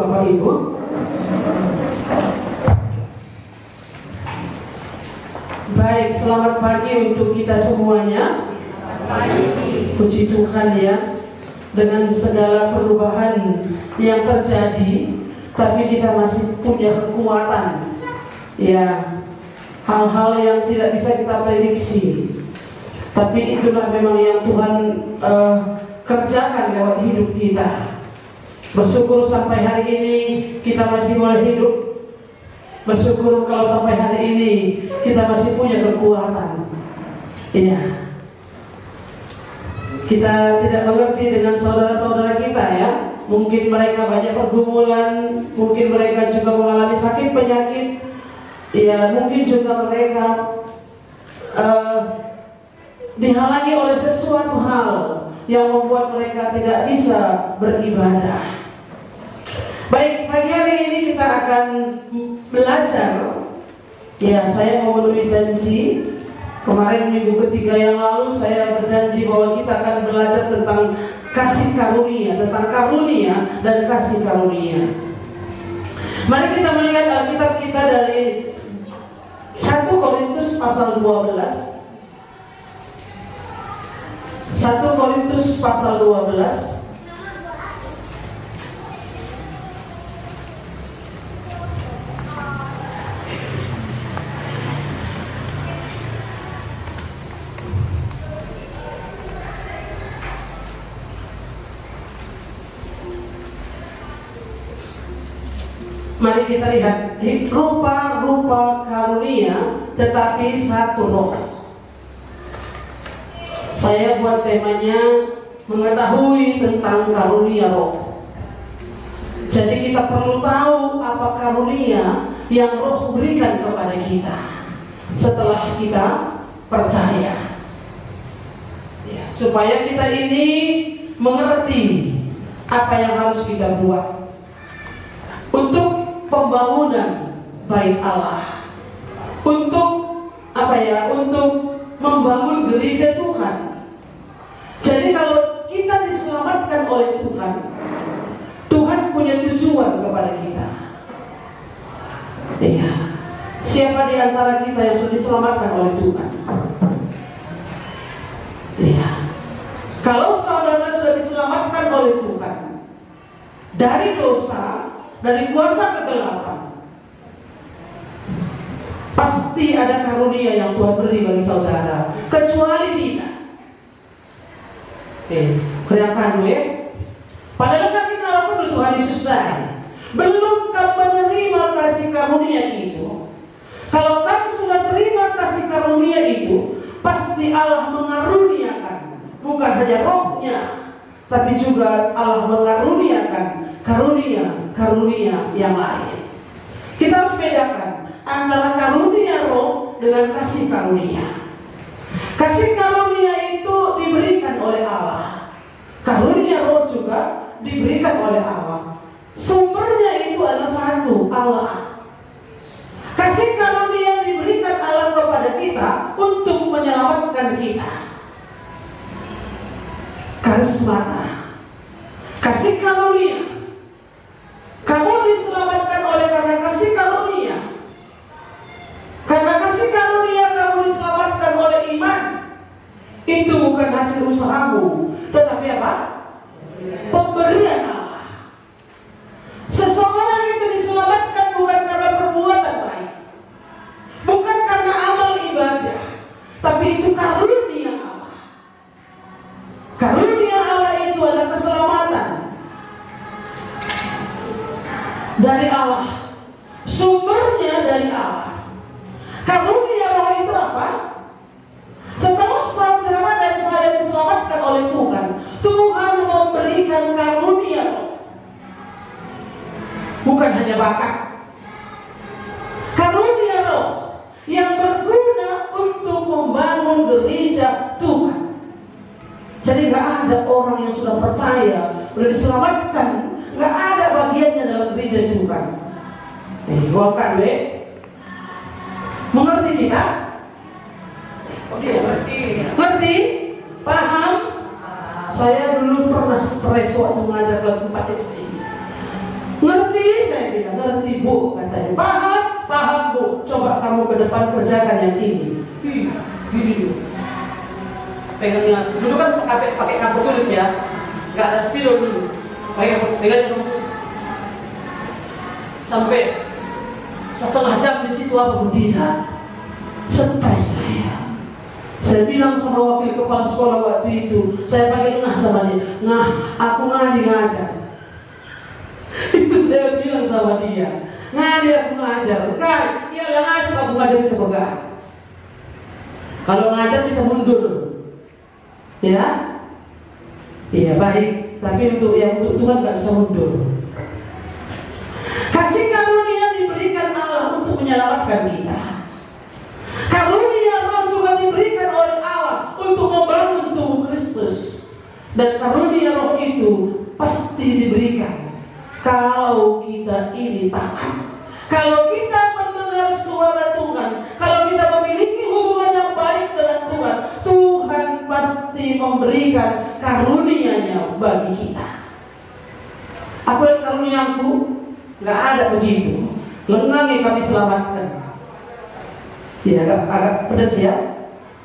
Bapak Ibu. Baik, selamat pagi untuk kita semuanya. Puji Tuhan ya, dengan segala perubahan yang terjadi, tapi kita masih punya kekuatan. Ya, hal-hal yang tidak bisa kita prediksi, tapi itulah memang yang Tuhan kerjakan lewat hidup kita. Bersyukur sampai hari ini kita masih boleh hidup. Bersyukur kalau sampai hari ini kita masih punya kekuatan. Iya. Kita tidak mengerti dengan saudara-saudara kita ya. Mungkin mereka banyak pergumulan, mungkin mereka juga mengalami sakit penyakit. Ya, mungkin juga mereka dihalangi oleh sesuatu hal yang membuat mereka tidak bisa beribadah. Baik, pagi hari ini kita akan belajar. Ya, saya memenuhi janji. Kemarin minggu ketiga yang lalu saya berjanji bahwa kita akan belajar tentang kasih karunia, tentang karunia dan kasih karunia. Mari kita melihat Alkitab kita dari 1 Korintus pasal 12. 1 Korintus pasal 12. Mari kita lihat rupa-rupa karunia, tetapi satu roh. Saya buat temanya mengetahui tentang karunia roh. Jadi kita perlu tahu apa karunia yang roh berikan kepada kita setelah kita percaya. Ya, supaya kita ini mengerti apa yang harus kita buat untuk pembangunan bait Allah, untuk untuk membangun gereja Tuhan. Jadi kalau kita diselamatkan oleh Tuhan, Tuhan punya tujuan kepada kita. Iya. Siapa di antara kita yang sudah diselamatkan oleh Tuhan? Iya. Kalau saudara sudah diselamatkan oleh Tuhan dari dosa, dari kuasa kegelapan, pasti ada karunia yang Tuhan beri bagi saudara. Kecuali tidak. Keriakan gue. Padahal kan kita lakukan Tuhan Yesus dari belum kamu menerima kasih karunia itu. Kalau kamu sudah terima kasih karunia itu, pasti Allah mengaruniakan, bukan hanya rohnya, tapi juga Allah mengaruniakan karunia yang lain. Kita harus bedakan antara karunia roh dengan kasih karunia. Kasih karunia itu diberikan oleh Allah. Karunia roh juga diberikan oleh Allah. Sumbernya itu adalah satu, Allah. Kasih karunia diberikan Allah kepada kita untuk menyelamatkan kita. Karismata. Kasih karunia. Kamu diselamatkan karena kasih karunia. Karena kasih karunia kamu diselamatkan oleh iman. Itu bukan hasil usahamu, tetapi apa? Pemberian Allah. Seseorang itu diselamatkan bukan karena perbuatan baik, bukan karena amal ibadah, tapi itu karunia Allah. Karunia Allah itu adalah keselamatan dari Allah, sumbernya dari Allah. Karunia roh itu apa? Setelah saudara dan saya diselamatkan oleh Tuhan, Tuhan memberikan karunia roh, bukan hanya bakat. Karunia roh yang berguna untuk membangun gereja Tuhan. Jadi gak ada orang yang sudah percaya, sudah diselamatkan, gak ada bagiannya dalam gereja Tuhan. Bukan mengerti kita? Ngerti? Paham? Saya dulu pernah stres waktu mengajar kelas 4 SD. Ngerti? Saya bilang, ngerti Bu, katanya. Paham? Paham Bu. Coba kamu ke depan kerjakan yang ini. Gini dulu. Pegangnya, dulu kan pakai kartu tulis ya, nggak ada spidol dulu. Pegang dulu. Sampai setengah jam di situ apa pun tidak. Stres saya. Saya bilang sama wakil kepala sekolah waktu itu, saya panggil Ngah sama dia. Ngah, aku ngajar. Itu saya bilang sama dia. Ngaji aku ngajar. Kan, iyalah ngaji aku ngajar bisa pegang. Kalau ngajar bisa mundur. Ya? Iya baik. Tapi untuk Tuhan nggak bisa mundur. Kasih karunia diberikan Allah untuk menyelamatkan kita. Karunia Roh juga diberikan oleh Allah untuk membangun tubuh Kristus. Dan karunia Roh itu pasti diberikan kalau kita ini taat. Kalau kita mendengar suara Tuhan, kalau kita memiliki hubungan yang baik dengan Tuhan, Tuhan pasti memberikan karunia-Nya bagi kita. Aku dan karuniaku nggak ada begitu. Lengannya kami selamatkan. Ya, agak pedas ya,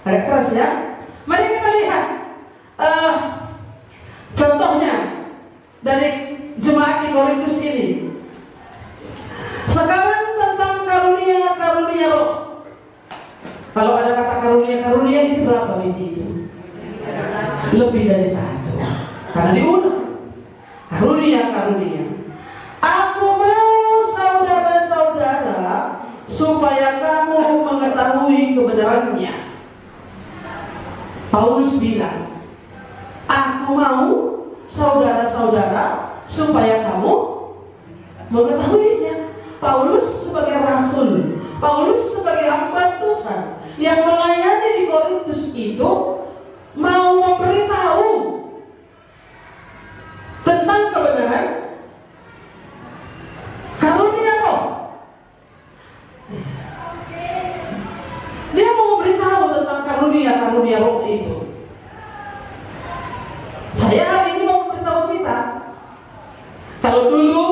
agak keras ya. Mari kita lihat contohnya dari jemaat di Korintus ini. Sekarang tentang karunia roh. Kalau ada kata karunia itu berapa biji itu? Lebih dari satu. Karena diulang. Karunia. Aku mau saudara-saudara supaya kamu mengetahui kebenarannya. Paulus bilang, aku mau saudara-saudara supaya kamu mengetahuinya. Paulus sebagai rasul, Paulus sebagai hamba Tuhan yang melayani di Korintus itu mau memberitahu tentang kebenaran karunia roh. Dia mau memberitahu tentang karunia roh itu. Saya hari ini mau memberitahu kita. Kalau dulu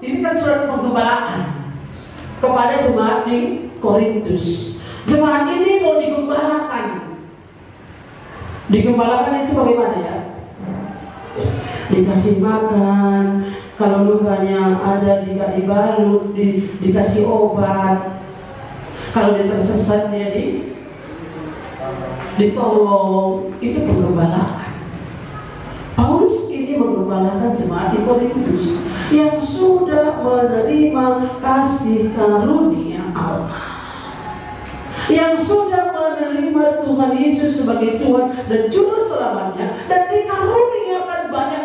ini kan surat penggembalaan kepada jemaat di Korintus. Jemaat ini mau digembalakan. Digembalakan itu bagaimana ya? Dikasih makan, kalau lukanya ada dibalut, dikasih obat. Kalau dia tersesat dia ditolong. Itu penggembalaan. Paulus ini menggembalakan jemaat di Korintus yang sudah menerima kasih karunia Allah, yang sudah menerima Tuhan Yesus sebagai Tuhan dan Juru Selamatnya, dan dikaruniakan banyak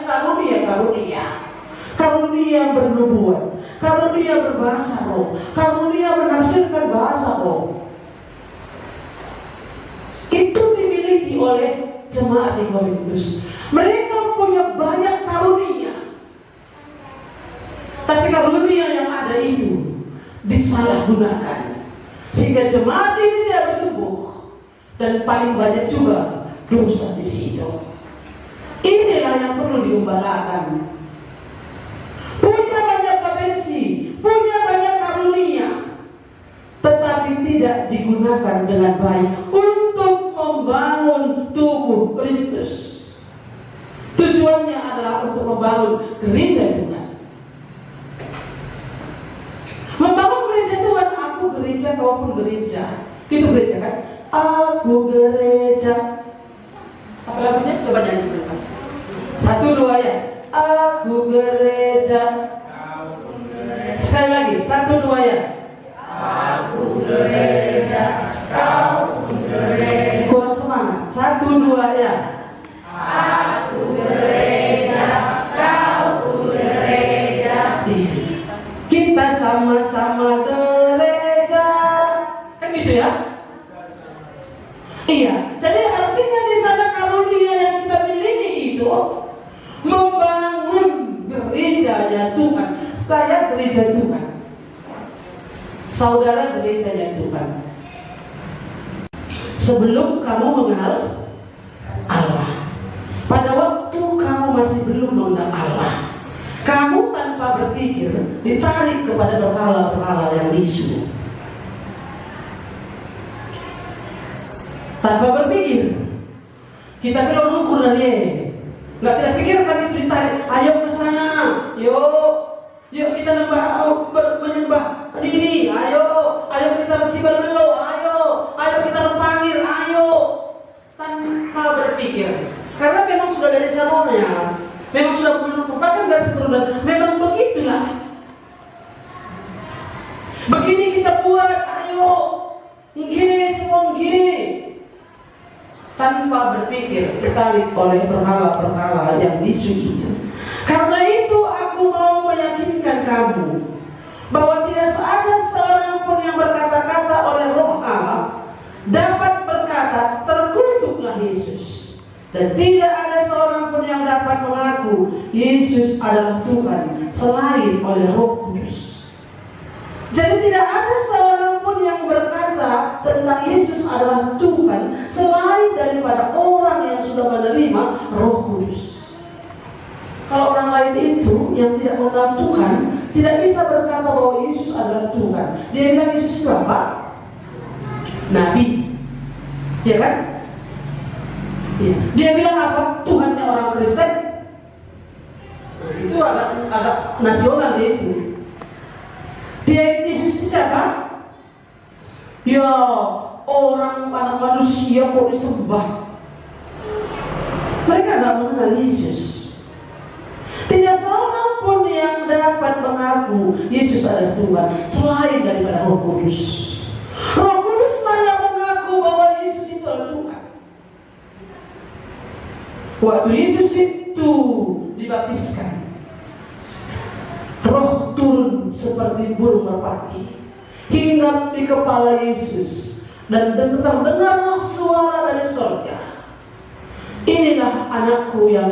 karunia bernubuat, karunia berbahasa roh, karunia menafsirkan bahasa roh. Itu dimiliki oleh jemaat di Korintus. Mereka punya banyak karunia, tapi karunia yang ada itu disalahgunakan sehingga jemaat ini tidak bertumbuh dan paling banyak juga dosa di situ. Inilah yang perlu digembalakan. Punya banyak potensi, punya banyak karunia, tetapi tidak digunakan dengan baik untuk membangun tubuh Kristus. Tujuannya adalah untuk membangun gereja Tuhan. Membangun gereja Tuhan, aku gereja, kau pun gereja. Itu gereja kan? Aku gereja. Apa lagunya? Coba nyanyi sebentar. 1, 2 ya. Aku gereja. Sekali lagi, 1, 2 ya. Aku gereja, kau pun gereja. Kurang semangat. 1, 2 ya. Aku gereja, kau pun gereja. Kita sama-sama gereja. Kan gitu ya? Iya. Jadi artinya di sana karunia yang kita miliki itu membangun gerejanya Tuhan. Saya gereja Tuhan, saudara gerejanya Tuhan. Sebelum kamu mengenal Allah, pada waktu kamu masih belum mengenal Allah, Kamu tanpa berpikir ditarik kepada berhala-berhala yang bisu. Tanpa berpikir kita bilang ukur dari dia, nggak tidak pikirkan itu ditarik. Ayo ke sana, yuk kita menyembah diri. Ayo kita bersibal dulu. Ayo kita panggil. Tanpa berpikir, karena memang sudah dari sananya, memang sudah merupakan garis keturunan. Memang begitulah. Begini kita buat. Ayo, semua tanpa berpikir ditarik oleh berhala-berhala yang bisu itu. Karena itu aku mau meyakinkan kamu bahwa tidak ada seorang pun yang berkata-kata oleh Roh Allah dapat berkata terkutuklah Yesus, dan tidak ada seorang pun yang dapat mengaku Yesus adalah Tuhan selain oleh Roh Kudus. Jadi tidak ada seorang pun yang berkata tentang Yesus adalah Tuhan selain daripada orang yang sudah menerima Roh Kudus. Kalau orang lain itu yang tidak mengenal Tuhan tidak bisa berkata bahwa Yesus adalah Tuhan. Dia bilang Yesus itu apa? Nabi, ya kan? Ya. Dia bilang apa? Tuhannya orang Kristen. Itu agak nasional dia itu. Dia Yesus itu siapa? Ya, orang anak manusia kok disembah. Mereka tidak mengenal Yesus. Tidak seorang pun yang dapat mengaku Yesus adalah Tuhan selain daripada Roh Kudus. Roh Kudus yang mengaku bahwa Yesus itu adalah Tuhan. Waktu Yesus itu dibaptiskan, Roh turun seperti burung merpati hinggap di kepala Yesus, dan terdengarlah suara dari surga, inilah anakku yang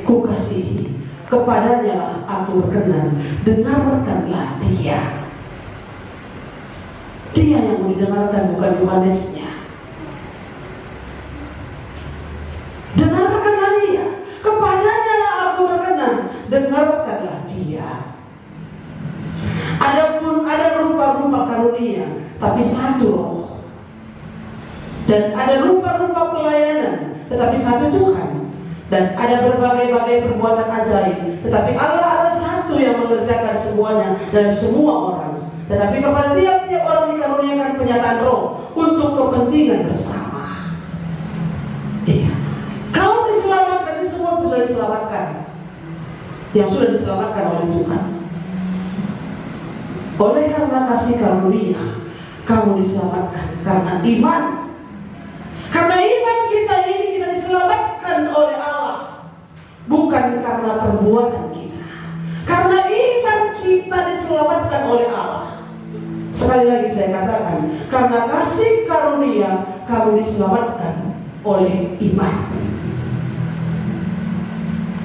kukasihi, kepadanya lah aku berkenan, dengarkanlah dia. Dia yang mau didengarkan, bukan Yohanesnya. Dengarkanlah dia, kepadanya lah aku berkenan, dengarkanlah dia. Adapun ada rupa-rupa karunia, tapi satu Roh. Dan ada rupa-rupa pelayanan, tetapi satu Tuhan. Dan ada berbagai-bagai perbuatan ajaib, tetapi Allah ada satu yang mengerjakan semuanya dalam semua orang. Tetapi kepada tiap-tiap orang dikaruniakan penyataan Roh untuk kepentingan bersama. Iya. Kalau diselamatkan, ini semua sudah diselamatkan. Yang sudah diselamatkan oleh Tuhan. Oleh karena kasih karunia, kamu diselamatkan karena iman. Karena iman kita ini kita diselamatkan oleh Allah, bukan karena perbuatan kita. Karena iman kita diselamatkan oleh Allah. Sekali lagi saya katakan, karena kasih karunia kamu diselamatkan oleh iman.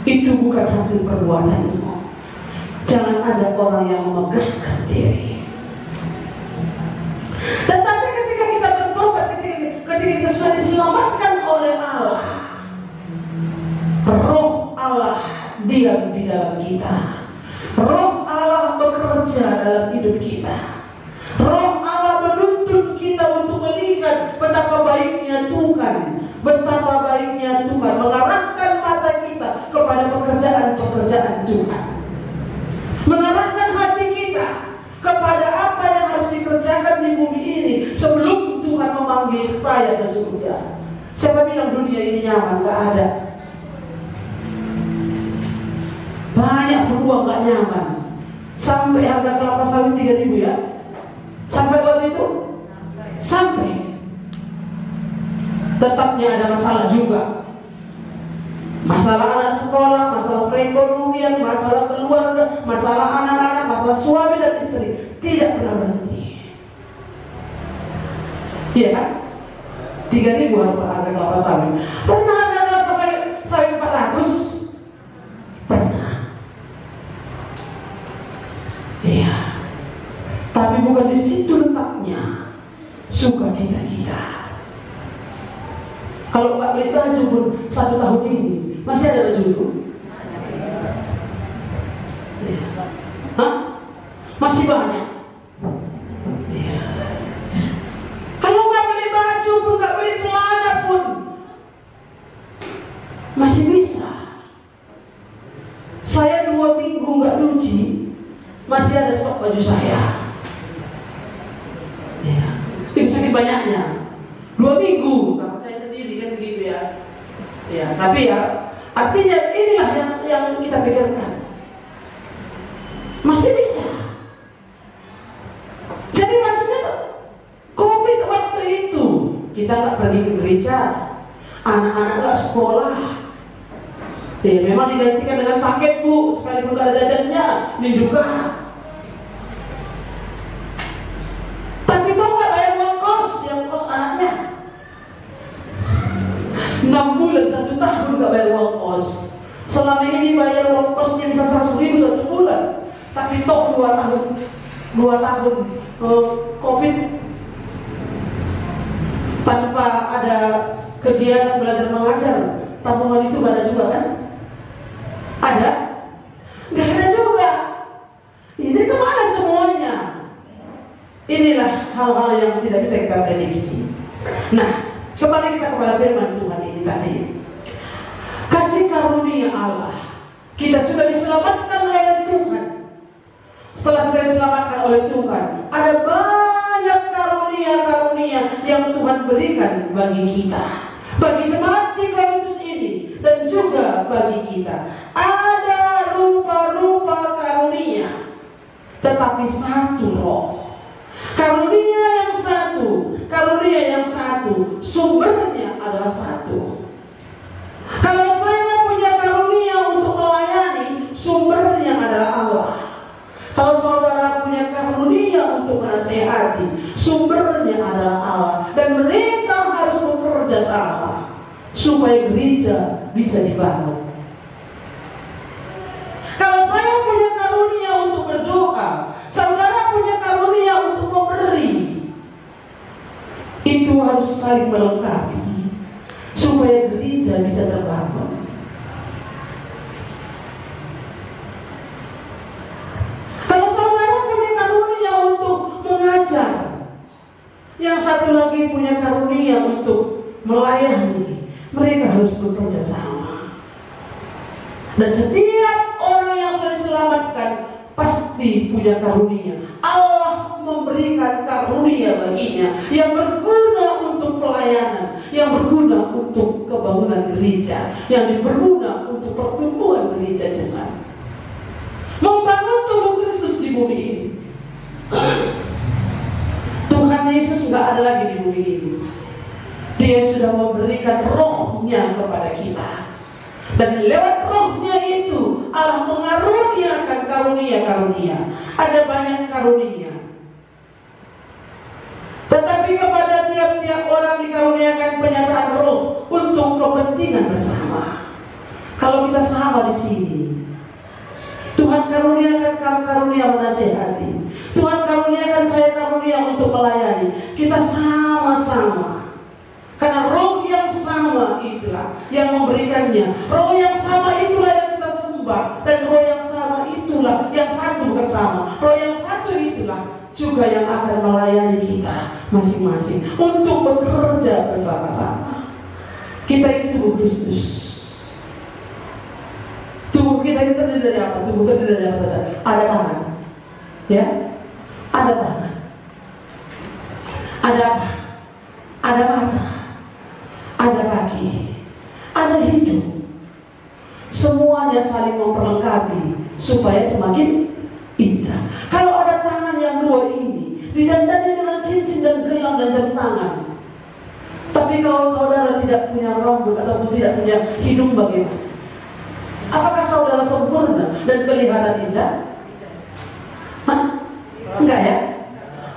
Itu bukan hasil perbuatanmu. Jangan ada orang yang memegahkan diri. Tetapi ketika kita bertobat, ketika kita sudah diselamatkan oleh Allah, Roh Allah diam di dalam kita. Roh Allah bekerja dalam hidup kita. Roh Allah menuntun kita untuk melihat betapa baiknya Tuhan, betapa baiknya Tuhan, mengarahkan mata kita kepada pekerjaan-pekerjaan Tuhan, mengarahkan hati kita kepada apa yang harus dikerjakan di bumi ini sebelum Tuhan memanggil saya ke surga. Siapa bilang dunia ini nyaman? Gak ada. Banyak peluang gak nyaman. Sampai harga kelapa sawit 3.000 ya. Sampai waktu itu? Sampai. Tetapnya ada masalah juga. Masalah anak sekolah, masalah perekonomian, masalah keluarga, masalah anak-anak, masalah suami dan istri. Tidak pernah berhenti. Iya kan? 3.000 harga kelapa sawit. Pernah ada kelapa sawit 400? Pernah. Iya. Tapi bukan di situ letaknya sukacita kita. Kalau Pak beli baju pun 1 tahun ini masih ada baju itu. Masih banyak. Ya. Kalau nggak beli baju pun, nggak beli celana pun, masih bisa. Saya 2 minggu nggak nyuci, masih ada stok baju saya. Ya. Itu sedikit banyaknya. 2 minggu, kalau saya sendiri kan begitu ya. Ya, tapi ya artinya inilah yang kita pikirkan. Masih bisa. Jadi maksudnya COVID waktu itu kita nggak pergi ke gereja, anak-anak nggak sekolah. Ya, memang digantikan dengan paket bu, sekalipun nggak ada jajannya, ini juga. Tapi kok nggak bayar uang kos, yang kos anaknya 6 bulan, 1 tahun nggak bayar uang kos. Selama ini bayar uang kosnya bisa 100.000 1 bulan. Tapi toh 2 tahun COVID tanpa ada kegiatan belajar mengajar, tabungan itu gak ada juga kan? Ada? Gak ada juga. Jadi kemana semuanya? Inilah hal-hal yang tidak bisa kita prediksi. Nah, kembali kita kepada firman Tuhan ini tadi. Kasih karunia Allah, kita sudah diselamatkan oleh Tuhan. Setelah kita diselamatkan oleh Tuhan, ada banyak karunia-karunia yang Tuhan berikan bagi kita, bagi jemaat di Korintus ini, dan juga bagi kita. Ada rupa-rupa karunia, tetapi satu roh. Karunia yang satu, sumbernya adalah satu. Kalau saya punya karunia untuk melayani, sumbernya adalah Allah. Kalau saudara punya karunia untuk menasihati, sumbernya adalah Allah. Dan mereka harus bekerja sama supaya gereja bisa dibangun. Kalau saya punya karunia untuk berdoa, saudara punya karunia untuk memberi, itu harus saling melengkapi supaya gereja bisa terbangun. Yang satu lagi punya karunia untuk melayani, mereka harus bekerja sama. Dan setiap orang yang sudah diselamatkan pasti punya karunia. Allah memberikan karunia baginya yang berguna untuk pelayanan, yang berguna untuk kebangunan gereja, yang berguna untuk pertumbuhan gereja juga, membangun tubuh Kristus di bumi ini. Tuhan Yesus nggak ada lagi di bumi ini. Dia sudah memberikan rohnya kepada kita. Dan lewat rohnya itu Allah mengaruniakan karunia-karunia. Ada banyak karunia. Tetapi kepada tiap-tiap orang dikaruniakan penyataan roh untuk kepentingan bersama. Kalau kita sama di sini, Tuhan karuniakan kamu karunia menasihati, Tuhan karuniakan saya karunia untuk melayani. Kita sama-sama, karena roh yang sama itulah yang memberikannya. Roh yang sama itulah yang kita sembah. Dan roh yang sama itulah, yang satu bukan sama, roh yang satu itulah juga yang akan melayani kita masing-masing untuk bekerja bersama-sama. Kita ini tubuh Kristus. Tubuh kita ini terdiri dari apa? Tubuh terdiri dari apa? Ada tangan, ya, ada tangan, ada apa? Ada mata, ada kaki, ada hidung. Semuanya saling memperlengkapi supaya semakin indah. Kalau ada tangan yang dua ini didandani dengan cincin dan gelang dan jam tangan, tapi kalau saudara tidak punya rambut ataupun tidak punya hidung, bagaimana? Apakah saudara sempurna dan kelihatan indah? Hah? Enggak ya?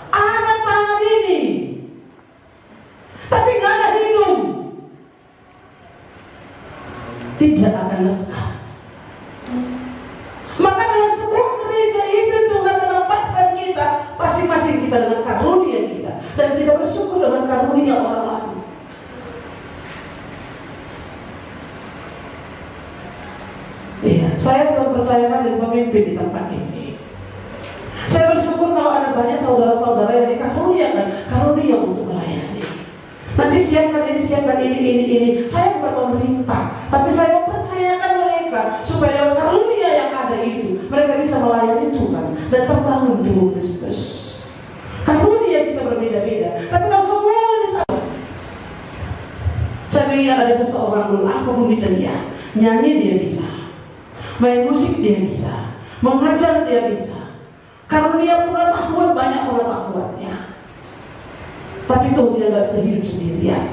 Ada tangan ini, tapi nggak ada hidung, tidak akan lengkap. Maka dalam sebuah gereja itu Tuhan menempatkan kita masing-masing kita dengan karunia kita, dan kita bersyukur dengan karunia orang lain. Iya, saya Tuhan percayakan dan pemimpin di tempat ini. Saya banyak saudara-saudara yang dikaruniakan karunia untuk melayani. Nanti siapkan ini. Saya bukan pemerintah, tapi saya mempercayakan mereka supaya dengan karunia yang ada itu mereka bisa melayani Tuhan dan terbangun tubuh Kristus. Karunia kita berbeda-beda, tapi kalau semuanya sama. Saya ingat ada seseorang dulu, aku pun bisa dia nyanyi, dia bisa main musik, dia bisa mengajar, dia bisa. Karunia pengetahuan, banyak pengetahuannya, tapi tuh dia nggak bisa hidup sendirian.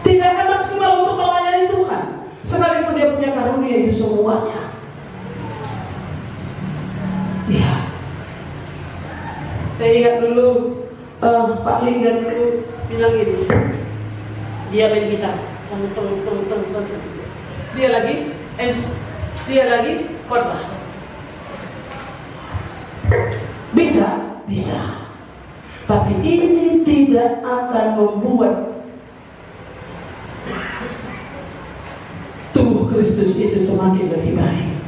Tidak akan maksimal untuk melayani Tuhan sekalipun dia punya karunia itu semuanya. Ya, saya ingat dulu Pak Linggan dulu bilang ini, dia main gitar, dia lagi MC, dia lagi khotbah. Bisa, tapi ini tidak akan membuat tubuh Kristus itu semakin lebih baik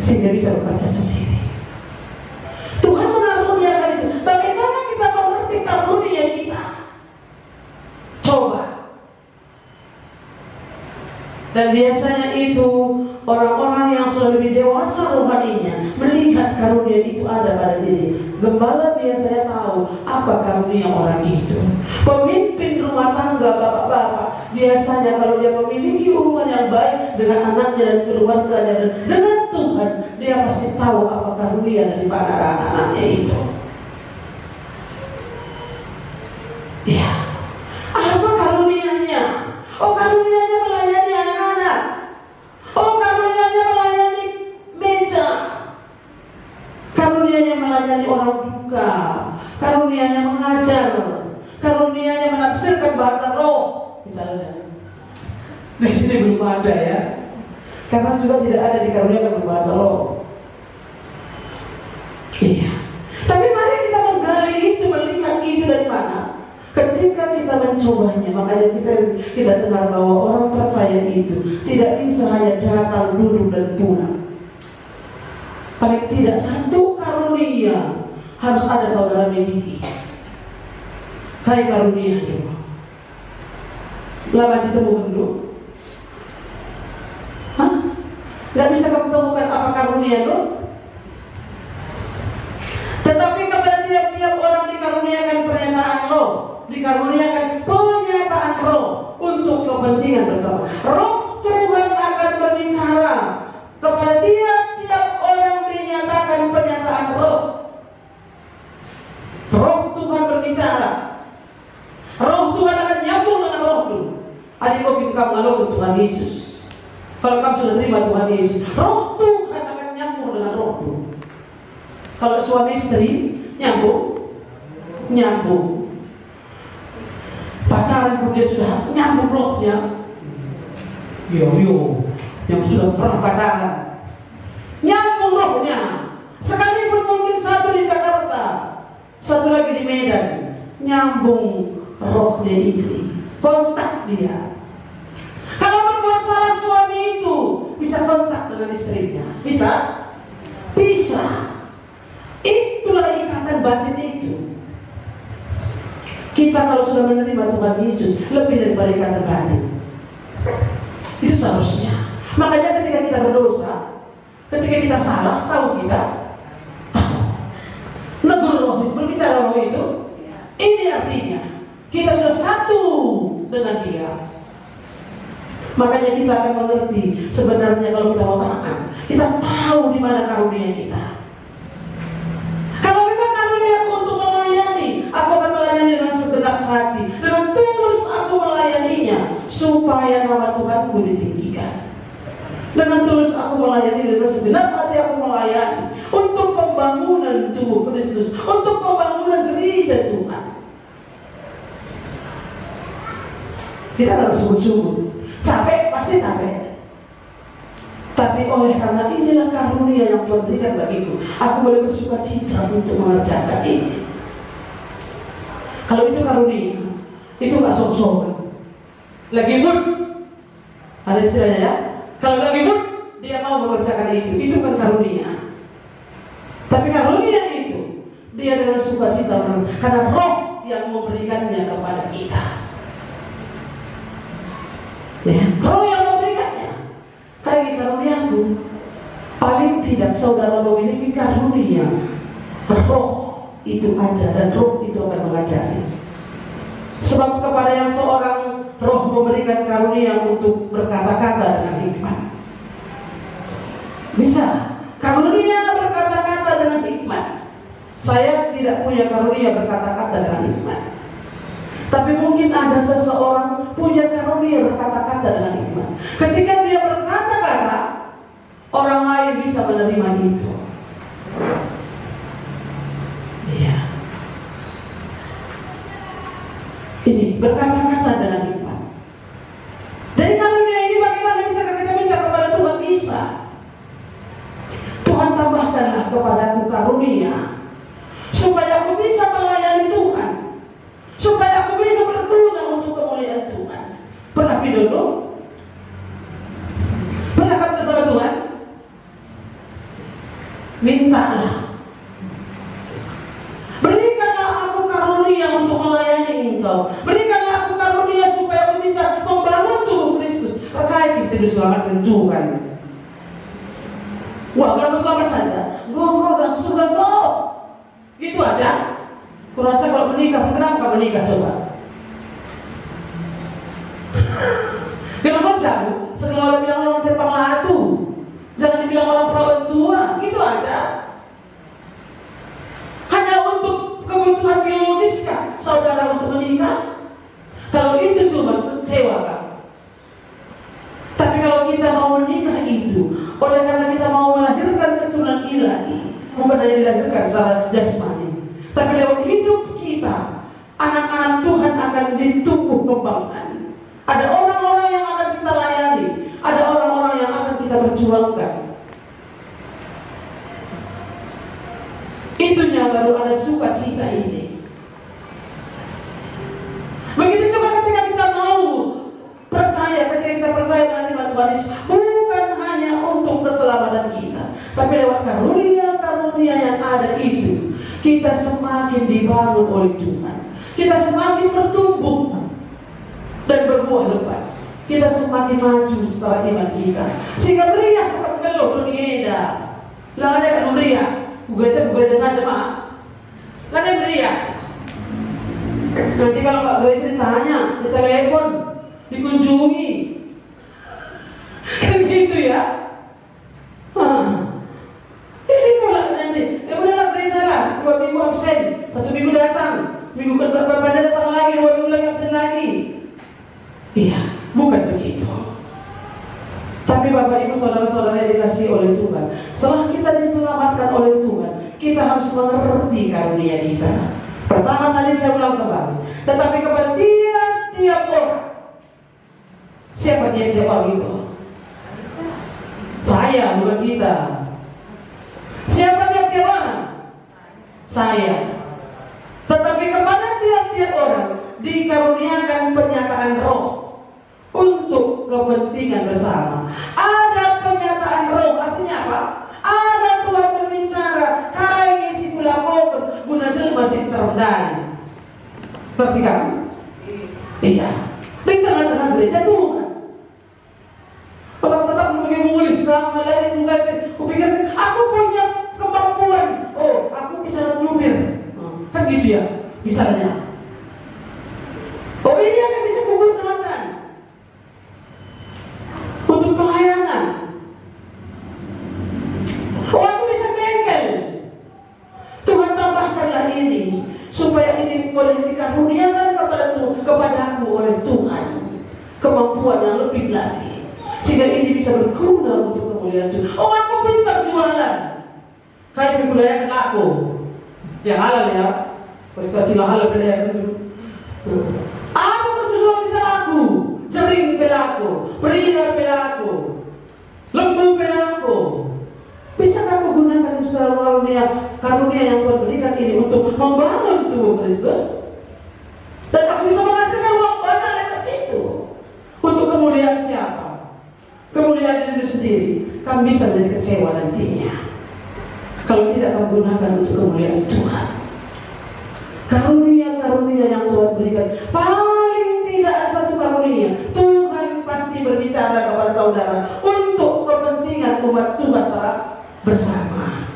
sehingga bisa bekerja sendiri. Tuhan mengaruniakan itu. Bagaimana kita mengerti karunia kita? Coba. Dan biasanya itu orang-orang yang sudah lebih dewasa rohaninya melihat karunia itu ada pada diri. Gembala biasanya tahu apa karunia orang itu. Pemimpin rumah tangga, bapak-bapak, biasanya kalau dia memiliki hubungan yang baik dengan anaknya dan keluarganya dan dengan Tuhan, dia pasti tahu apa karunia daripada anak-anaknya itu. Ya, apa karunianya? Oh, karunianya melayani anak-anak. Oh, karunianya melayani meja. Karunianya melayani orang duka. Karunianya mengajar. Karunianya menafsirkan bahasa roh, misalnya. Di sini belum ada ya, karena juga tidak ada dikaruniakan berbahasa roh. Iya. Tapi mari kita menggali itu, melihat itu dari mana. Ketika kita mencobanya, makanya kita dengar bahwa orang percaya itu tidak bisa hanya datang, duduk dan pulang. Paling tidak satu karunia harus ada saudara miliki. Kayak karunia dulu. Lama kita dulu. Hah? Gak bisa kamu temukan apa karunia dulu? Tetapi kepada tiap-tiap orang dikaruniakan pernyataan roh, dikaruniakan penyataan roh untuk kepentingan bersama. Roh Tuhan akan berbicara kepada tiap-tiap orang, dinyatakan pernyataan roh. Roh Tuhan berbicara. Roh Tuhan akan nyambung dengan roh dulu. Adik mungkin kamu lalu Tuhan Yesus. Kalau kamu sudah terima Tuhan Yesus, roh Tuhan akan nyambung dengan roh dulu. Kalau suami istri nyambung. Pacaran pun dia sudah nyambung rohnya. Yang sudah pernah pacaran nyambung rohnya. Sekalipun mungkin satu di Jakarta, satu lagi di Medan, nyambung rohnya ini, kontak dia. Kalau berbuat salah suami itu bisa kontak dengan istrinya, bisa. Itulah ikatan batin itu. Kita kalau sudah menerima Tuhan Yesus lebih daripada ikatan batin. Itu seharusnya. Makanya ketika kita berdosa, ketika kita salah, tahu kita negur roh itu, berbicara roh itu. Ini artinya kita sudah satu dengan dia. Makanya kita akan mengerti sebenarnya kalau kita mau taat, kita tahu di mana karunia kita. Kalau memang karunia untuk melayani, aku akan melayani dengan segenap hati, dengan tulus aku melayaninya supaya nama Tuhanku ditinggikan. Dengan tulus aku melayani, dengan segenap hati aku melayani untuk pembangunan tubuh Kristus, untuk pembangunan gereja Tuhan. Kita harus sungguh-sungguh. Capek, pasti capek. Tapi oleh karena inilah karunia yang Tuhan berikan bagiku, aku boleh bersuka cita untuk mengerjakan ini. Kalau itu karunia, itu gak sok-sokan. Lagi mood, ada istilahnya ya. Kalau lagi mood, dia mau mengerjakan itu kan karunia. Tapi karunia sukacita karena Roh yang memberikannya kepada kita. Ya, Roh yang memberikannya. Kayak karuniaku, paling tidak saudara memiliki karunia. Roh itu ada dan Roh itu akan mengajari. Sebab kepada yang seorang Roh memberikan karunia untuk berkata-kata dengan hikmat. Bisa karunia berkata-kata dengan hikmat. Saya tidak punya karunia berkata-kata dengan hikmat. Tapi mungkin ada seseorang punya karunia berkata-kata dengan hikmat. Ketika dia berkata-kata, orang lain bisa menerima itu. Iya. Ini berkata-kata dengan hikmat. Dari karunia ini bagaimana bisa kita minta kepada Tuhan? Bisa. Tuhan tambahkanlah kepadaku karunia supaya aku bisa melayani Tuhan, supaya aku bisa berguna untuk kemuliaan Tuhan. Pernah dulu? Pernah kamu bersama Tuhan? Mintalah, berikanlah aku karunia untuk melayani Engkau. Berikanlah aku karunia supaya aku bisa membangun tubuh Kristus. Terkait kita diselamatkan Tuhan. Wah, kalau selamat saja, gue dalam surga kau. Gitu aja. Kurasa kalau menikah, kenapa menikah coba? Kenapa jauh? Setelah orang bilang orang terbang latu, jangan dibilang orang perawan tua, gitu aja. Hanya untuk kebutuhan biologis kah saudara untuk menikah? Kalau itu cuma kecewa kan? Tapi kalau kita mau menikah itu, oleh karena kita mau melahirkan keturunan ilahi, bukan hanya dilahirkan secara jasmani, tapi lewat hidup kita, anak-anak Tuhan akan ditumbuh kembangkan. Ada orang-orang yang akan kita layani, ada orang-orang yang akan kita perjuangkan. Itunya baru ada sukacita ini. Begitu juga ketika kita mau percaya, ketika kita percaya menerima Tuhan Yesus, bukan hanya untuk keselamatan kita, tapi lewat karunia-karunia yang ada itu, kita semakin dibangun oleh Tuhan. Kita semakin bertumbuh dan berbuah lebat. Kita semakin maju setelah iman kita, sehingga meriah seperti geluh dunia dah. Lah ada kan meriah, gereja saja mah. Lah ada meriah. Nanti kalau Pak gereja ditanya, ditelepon, dikunjungi, kan gitu ya. Ini pula nanti, udahlah gereja lah, 2 minggu absen, 1 minggu datang, minggu berapa datang lagi, 2 minggu lagi absen lagi. Iya, bukan begitu. Tapi Bapak Ibu saudara-saudara yang dikasihi oleh Tuhan, setelah kita diselamatkan oleh Tuhan, kita harus mengerti karunia kita. Pertama tadi saya ulang kembali, tetapi kepada tiap-tiap orang. Siapa tiap-tiap orang itu? Saya, bukan kita. Siapa tiap-tiap orang? Saya. Tetapi kepada tiap-tiap orang dikaruniakan penyataan Roh untuk kepentingan bersama. Ada penyataan Roh, artinya apa? Ada Tuhan berbicara, kai ngisi pula koper, guna jelma masih terendai. Berarti kamu? Iya. Di tengah-tengah gereja Tuhan. Kalau tetap mulih kamu lari bukan, kupikir aku punya kemampuan. Oh, aku bisa nyupir. Kan gitu ya, misalnya. Oh, ini akan bisa menggunakan untuk pelayanan. Oh, aku bisa bengkel. Tuhan tambahkanlah ini supaya ini boleh dikaruniakan kepadaku oleh Tuhan, kemampuan yang lebih lagi, sehingga ini bisa berguna untuk kemuliaan Tuhan. Oh, aku pintar jualan, kayak budaya aku yang halal ya, berkasihlah halal budaya itu. Aku berjual bisa aku, jering pelaku, berikan pelaku, lembu pelaku. Bisa kamu gunakan karunia yang Tuhan berikan ini untuk membangun tubuh Kristus, dan aku bisa menghasilkan uang banyak lewat situ. Untuk kemuliaan siapa? Kemuliaan diri sendiri. Kamu bisa menjadi kecewa nantinya kalau tidak kamu gunakan untuk kemuliaan Tuhan. Karunia-karunia yang Tuhan berikan, paling tidak ada satu karunia Tuhan pasti berbicara kepada saudara untuk kepentingan umat Tuhan secara bersama.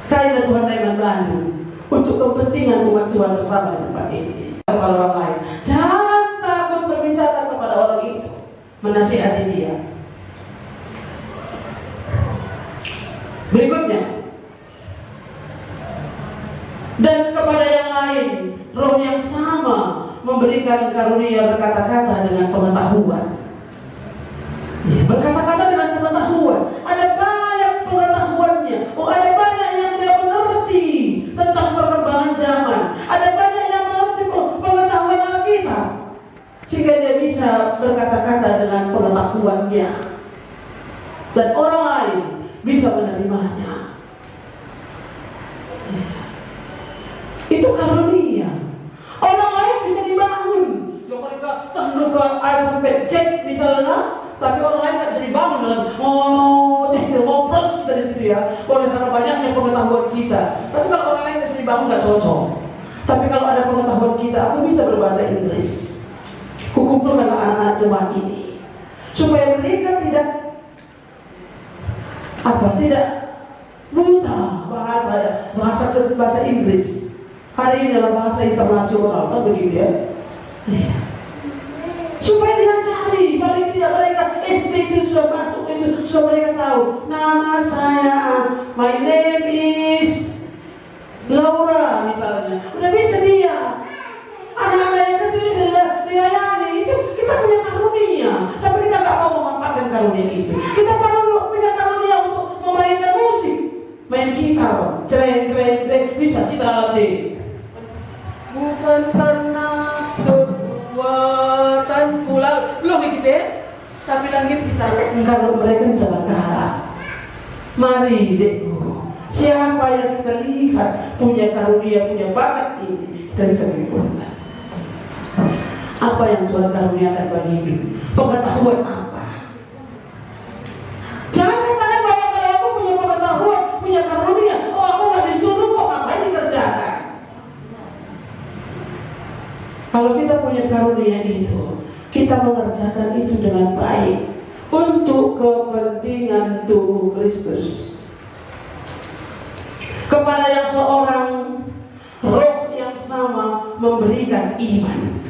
Kailah Tuhan dengan Bandung untuk kepentingan umat Tuhan bersama di tempat ini. Kepada orang lain, jangan takut berbicara kepada orang itu, menasihati dia. Berikutnya, dan kepada yang lain, Roh yang sama memberikan karunia berkata-kata dengan pengetahuan. Berkata-kata dengan pengetahuan. Ada banyak pengetahuannya. Ada banyak yang dia mengerti tentang perkembangan zaman. Ada banyak yang mengerti pengetahuan Alkitab, sehingga dia bisa berkata-kata dengan pengetahuannya, dan orang lain bisa menerimanya. Itu karunia. Orang lain bisa dibangun. So mereka tanduk ke A sampai Z misalnya, tapi orang lain tak bisa dibangun dengan plus dari situ ya. Oleh karena banyaknya pengetahuan kita. Tapi kalau orang lain tak bisa dibangun, tak cocok. Tapi kalau ada pengetahuan kita, aku bisa berbahasa Inggris. Kukumpulkan anak-anak jemaat ini supaya mereka tidak buta bahasa Inggris. Hari ini adalah bahasa internasional, kan begitu ya? Supaya diajari, paling tidak mereka SD itu sudah masuk, itu sudah mereka tahu. Nama saya, my name is Laura misalnya. Udah bisa dia. Anak-anak yang kecil dilayani, itu kita punya karunia. Tapi kita nggak mau memanfaatkan karunia itu. Kita punya karunia untuk memainkan musik, main gitar, cereng, bisa kita latih. Bukan karena kekuatan pula, belum kita, tapi langit kita. Kalau mereka jangan kalah. Mari dekku, siapa yang kita lihat punya karunia, punya bakat ini, dan sempurna. Apa yang Tuhan karuniakan bagi hidup? Pengetahuan apa? Jangan katakan bahwa kalau aku punya pengetahuan, punya karunia, aku nggak disuruh kok, ngapain dikerjakan? Kalau kita punya karunia itu, kita mengerjakan itu dengan baik untuk kepentingan tubuh Kristus. Kepada yang seorang, Roh yang sama memberikan iman.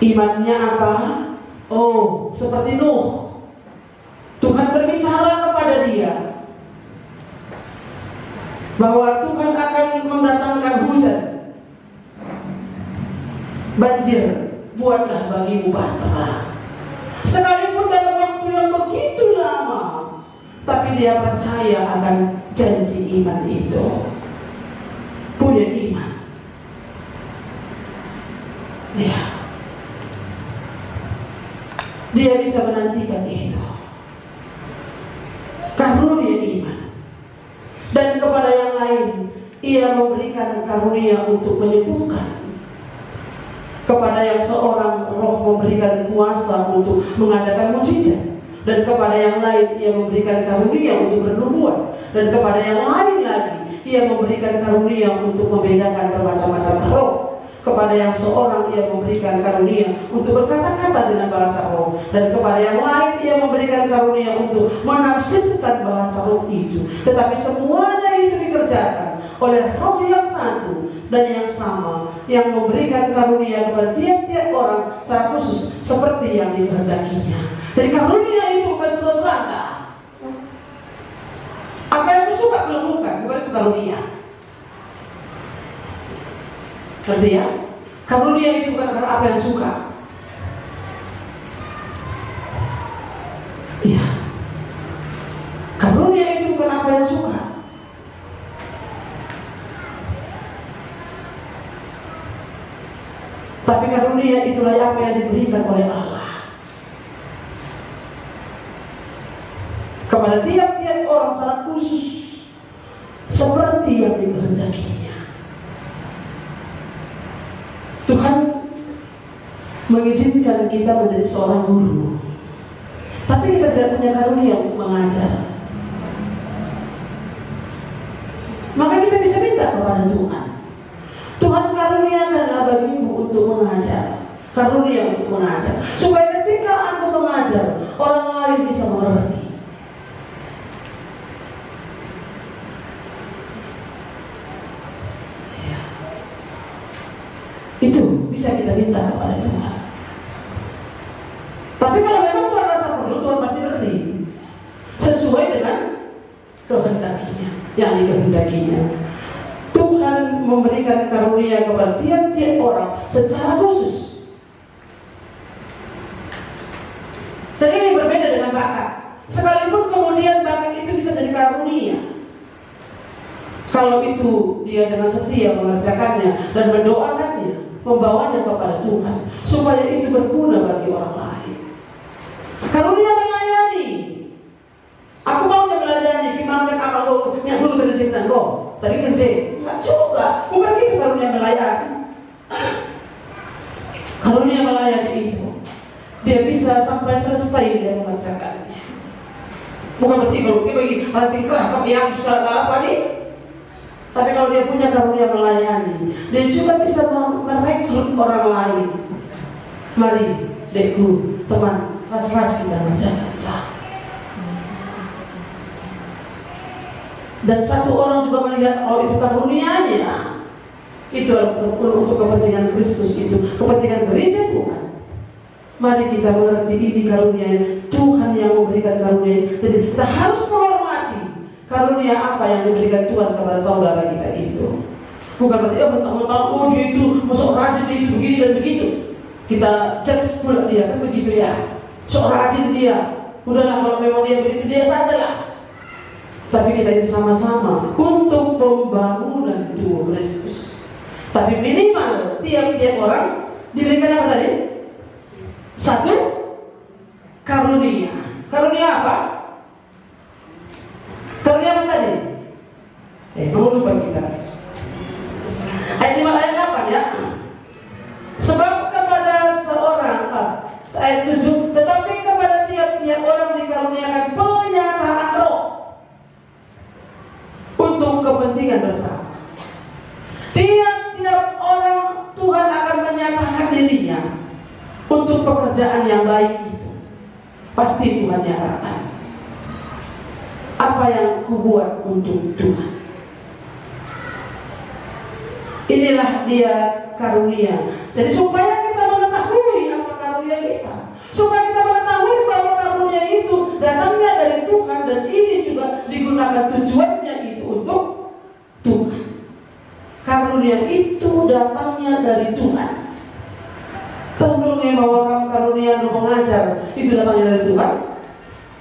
Imannya apa? Oh, seperti Nuh. Tuhan berbicara kepada dia bahwa Tuhan akan mendatangkan hujan, banjir, buatlah bagimu bahtera. Sekalipun dalam waktu yang begitu lama, tapi dia percaya akan janji iman itu. Punya iman. Ya. Dia bisa menantikan itu. Karunia iman. Dan kepada yang lain, ia memberikan karunia untuk menyembuhkan. Kepada yang seorang, Roh memberikan kuasa untuk mengadakan mukjizat. Dan kepada yang lain, ia memberikan karunia untuk bernubuat. Dan kepada yang lain lagi, ia memberikan karunia untuk membedakan bermacam-macam roh. Kepada yang seorang, ia memberikan karunia untuk berkata-kata dengan bahasa roh. Dan kepada yang lain, ia memberikan karunia untuk menafsirkan bahasa roh itu. Tetapi semuanya itu dikerjakan oleh Roh yang satu dan yang sama, yang memberikan karunia kepada tiap-tiap orang secara khusus seperti yang dikehendakinya. Jadi karunia itu bukan surat-surata. Apa yang aku suka belum bukan itu karunia. Ngerti ya? Karunia itu bukan karena apa yang suka. Iya. Karunia itu bukan apa yang suka. Tapi karunia itulah apa yang diberikan oleh Allah kepada tiap-tiap orang secara khusus seperti yang dikehendakinya. Tuhan mengizinkan kita menjadi seorang guru, tapi kita tidak punya karunia untuk mengajar. Maka kita bisa minta kepada Tuhan, Tuhan karuniakanlah bagimu untuk mengajar, karunia untuk mengajar, supaya ketika aku mengajar, orang lain bisa mengerti. Ya. Itu bisa kita minta kepada Tuhan. Tapi kalau memang Tuhan rasa perlu, Tuhan pasti beri sesuai dengan kehendakinya, yang dikehendakinya. Tuhan memberikan karunia kepada tiap-tiap orang secara khusus. Jadi ini berbeda dengan bakat. Sekalipun kemudian bakat itu bisa jadi karunia, kalau itu dia dengan setia mengerjakannya dan mendoakannya, membawanya kepada Tuhan, supaya itu berguna bagi orang lain. Karunia melayani. Aku mau melayani, gimana aku yang dulu bercerita kok tadi kerja, enggak juga, bukan itu karunia melayani. Karunia melayani itu dia bisa sampai selesai dia mengerjakannya. Bukan berarti kalau dia bagi latih keras, tapi yang sudah apa nih? Tapi kalau dia punya karunia melayani, dia juga bisa merekrut orang lain. Mari, dekku, teman, ras-ras kita menjaga sah. Dan satu orang juga melihat kalau itu karunianya, itu untuk kepentingan Kristus, itu kepentingan gereja Tuhan. Mari kita mengerti ini karunia Tuhan yang memberikan karunia. Jadi kita harus menghormati karunia apa yang diberikan Tuhan kepada saudara kita itu. Bukan berarti mentang-mentang dia itu masuk rajin, dia itu begini dan begitu, kita judge pula dia, kan begitu ya. Sok rajin dia, udahlah kalau memang dia begitu dia sajalah. Tapi kita ini sama-sama untuk pembangunan tubuh Kristus. Tapi minimal tiap-tiap orang diberikan apa tadi? Satu karunia. Karunia apa? Karunia apa tadi? Mau lupa kita. Ayat 5 ayat 8 ya. Sebab kepada seorang ayat 7, tetapi kepada tiap-tiap orang dikaruniakan penyataan roh untuk kepentingan bersama. Tiap-tiap orang Tuhan akan menyatakan dirinya untuk pekerjaan yang baik itu. Pasti Tuhan nyatakan, apa yang kubuat untuk Tuhan. Inilah dia karunia. Jadi supaya kita mengetahui apa karunia kita, supaya kita mengetahui bahwa karunia itu datangnya dari Tuhan, dan ini juga digunakan tujuannya itu untuk Tuhan. Karunia itu datangnya dari Tuhan. Tentunya bahwa kamu karunia untuk mengajar itu datangnya dari Tuhan.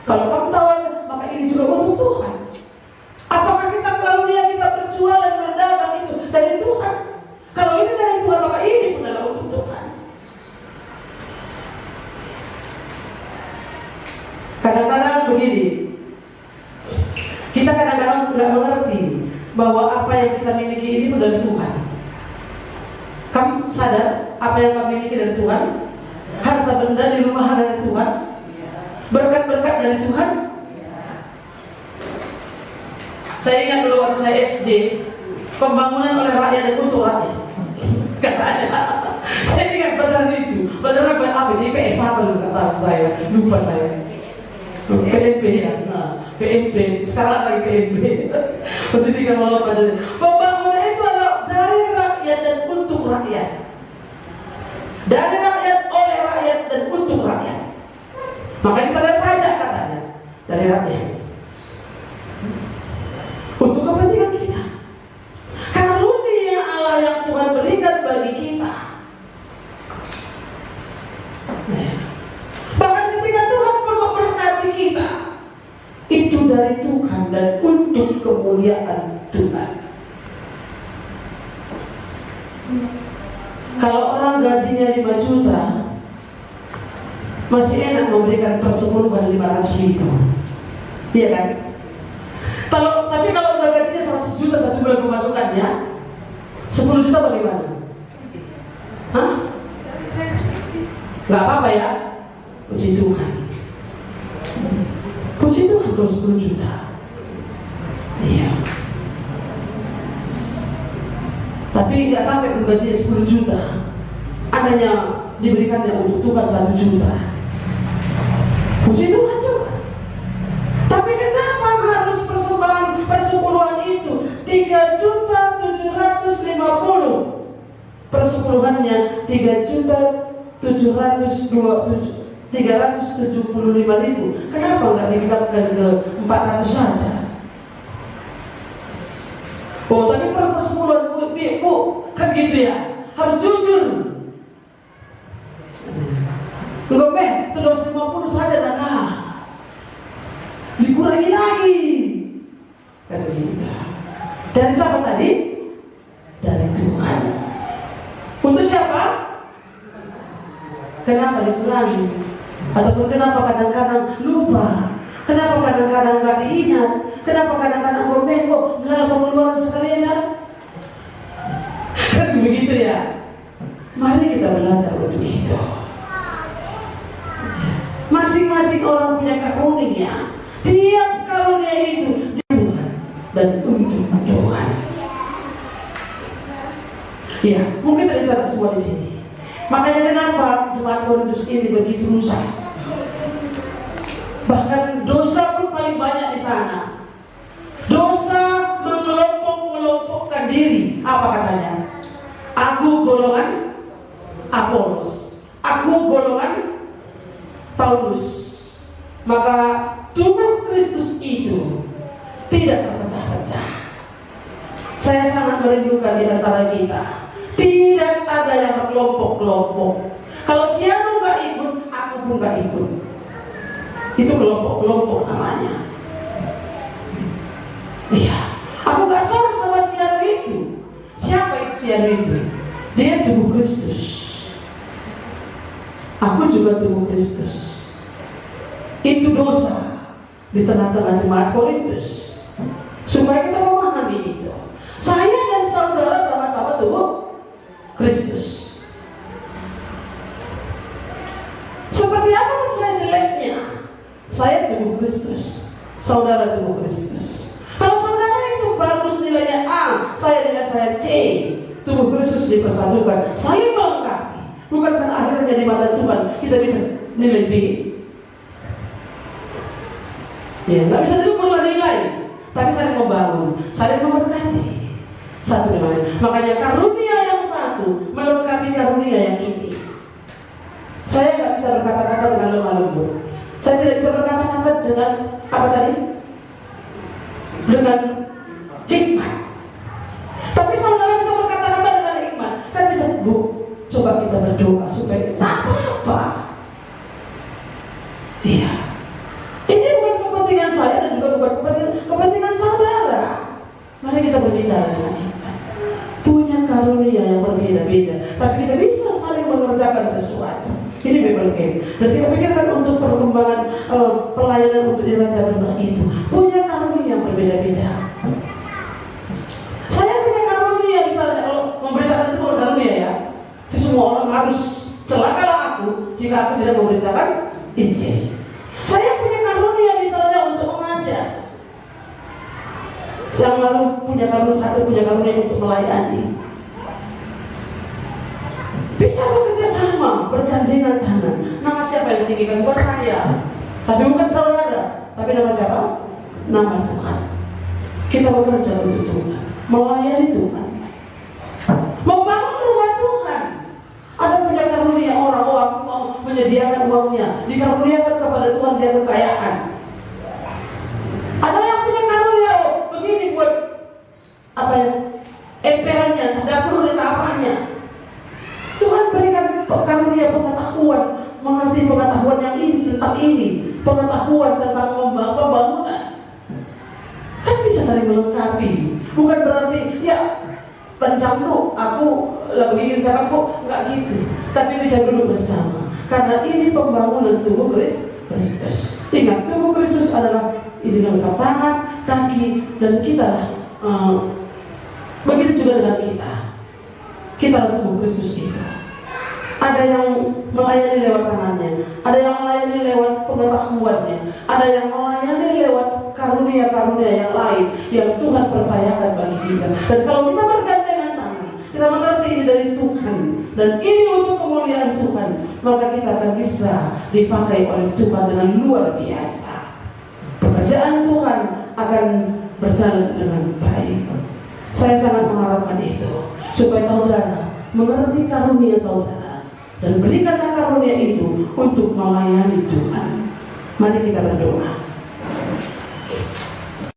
Kalau kamu tahu, maka ini juga untuk Tuhan. Apakah kita karunia kita berjualan berdagang itu dari Tuhan? Kalau ini dari Tuhan, maka ini pun adalah untuk Tuhan. Kadang-kadang begini, kita kadang-kadang nggak mengerti bahwa apa yang kita miliki ini pun dari Tuhan. Kamu sadar apa yang kamu miliki dari Tuhan? Harta benda di rumah dari Tuhan, berkat-berkat dari Tuhan. Saya ingat dulu waktu saya SD, pembangunan oleh rakyat dan untuk rakyat. Katanya, saya ingat pelajaran itu. Pelajaran apa? Di PS apa dulu kata saya? Lupa saya. PMP ya, PMP. Sekarang lagi PMP. Pendidikan walau pelajaran. Pembangunan itu adalah dari rakyat dan untuk rakyat. Dari rakyat, oleh rakyat, dan untuk rakyat. Maka kita bayar pajak katanya dari rakyat. Untuk kepentingan kita. Karunia Allah yang Tuhan berikan bagi kita. Bahkan ketika Tuhan pun memberkati kita, itu dari Tuhan dan untuk kemuliaan Tuhan. Kalau orang gajinya 5 juta, masih enak memberikan persepuluhan 500.000, iya kan? Tapi kalau udah gajinya 100 juta satu bulan pemasukannya, 10 juta bagaimana? Hah? Gak apa-apa ya? Puji Tuhan. Puji Tuhan kalau 10 juta. Iya. tapi nggak sampai gajinya 10 juta, adanya diberikannya untuk Tuhan 1 juta. Puji Tuhan juga. Tapi kenapa harus persembahan persepuluhan itu 3.750.000, persepuluhannya 3.375.000? Kenapa nggak dikirimkan ke 400 saja? Oh, tapi persepuluhan bu, kan gitu ya, harus jujur. Enggak, 350 saja dah, dikurangi lagi. Kan begitu. Dari siapa tadi? Dari Tuhan. Untuk siapa? Kenapa dikurangi? Ataupun kenapa kadang-kadang lupa? Kenapa kadang-kadang gak diingat? Kenapa kadang-kadang berbengkok dalam pengeluaran sekalian ya? Kan begitu ya. Mari kita belajar untuk itu. Masing-masing orang punya karunia. Tiap karunia itu di Tuhan dan untuk Tuhan. Ya, mungkin tercatat semua di sini. Makanya kenapa jemaat Korintus ini begitu rusak? Bahkan dosa pun paling banyak di sana. Dosa mengelompok-kelompokkan diri. Apa katanya? Aku golongan Apolos, aku golongan Paulus. Maka tubuh Kristus itu tidak terpecah-pecah. Saya sangat merindukan di antara kita tidak ada yang berkelompok-kelompok. Kalau si anu nggak ikut, aku pun nggak ikut. Itu kelompok-kelompok namanya. Iya, aku nggak sama sama si anu itu. Siapa itu si anu itu? Dia tubuh Kristus. Aku juga tubuh Kristus. Itu dosa di tengah-tengah jemaat Korintus. Supaya kita memahami itu. Saya dan saudara sama-sama tubuh Kristus. Seperti apa pun saya jeleknya, saya tubuh Kristus, saudara tubuh Kristus. Kalau saudara itu bagus nilainya A, saya C, tubuh Kristus dipersatukan, saling melengkapi. Bukan kan akhirnya di mata Tuhan kita bisa nilai B. Ya, nggak bisa diukur nilai, tapi saling membangun, saling memberkati satu dengan lain. Makanya karunia yang satu melengkapi karunia yang ini. Saya nggak bisa berkata-kata dengan lemah lembut. Saya tidak bisa berkata-kata dengan apa tadi? Dengan hikmat. Tapi saudara bisa berkata-kata dengan hikmat. Kan bisa, Bu, coba kita berdoa supaya apa-apa. Iya. Ini bukan kepentingan saya dan juga bukan kepentingan saudara. Mari kita berbicara dengan hikmat. Punya karunia yang berbeda-beda, tapi kita bisa saling mengerjakan sesuatu. Ini Bible Camp. Dan kita pikirkan untuk perkembangan pelayanan untuk di Raja Berbah itu punya karunia yang berbeda-beda. Saya punya karunia, misalnya kalau memberitakan semua karunia ya, itu semua orang harus celakalah aku jika aku tidak memberitakan Injil. Saya punya karunia misalnya untuk mengajar. Yang lalu punya karunia untuk melayani. Bisa bekerja sama, bergandengan tangan. Nama siapa yang tinggikan? Bukan saya, tapi bukan saudara, tapi nama siapa? Nama Tuhan. Kita bekerja untuk Tuhan, melayani Tuhan, membangun rumah Tuhan. Ada punya karunia orang, oh aku mau menyediakan uangnya, dikaruniakan kepada Tuhan dia kekayaan. Ada yang punya karunia, oh begini buat apa ya? Emperannya, tidak perlu ditapahnya. Tuhan berikan karunia pengetahuan, mengerti pengetahuan yang ini tentang ini, pengetahuan tentang pembangunan. Kan bisa saling melengkapi. Bukan berarti ya pencamuk aku lagi ingin cakap kok nggak gitu. Tapi bisa duduk bersama. Karena ini pembangunan tubuh Kristus. Ingat, tubuh Kristus adalah ini lengkap tangan, kaki, dan kita lah. Begitu juga dengan kita. Kita adalah tubuh Kristus kita. Ada yang melayani lewat tangannya, ada yang melayani lewat pengetahuannya, ada yang melayani lewat karunia-karunia yang lain yang Tuhan percayakan bagi kita. Dan kalau kita bergandengan tangan, dan ini untuk kemuliaan Tuhan, maka kita akan bisa dipakai oleh Tuhan dengan luar biasa. Pekerjaan Tuhan akan berjalan dengan baik. Saya sangat mengharapkan itu, supaya saudara mengerti karunia saudara dan berikanlah karunia itu untuk melayani Tuhan. Mari kita berdoa.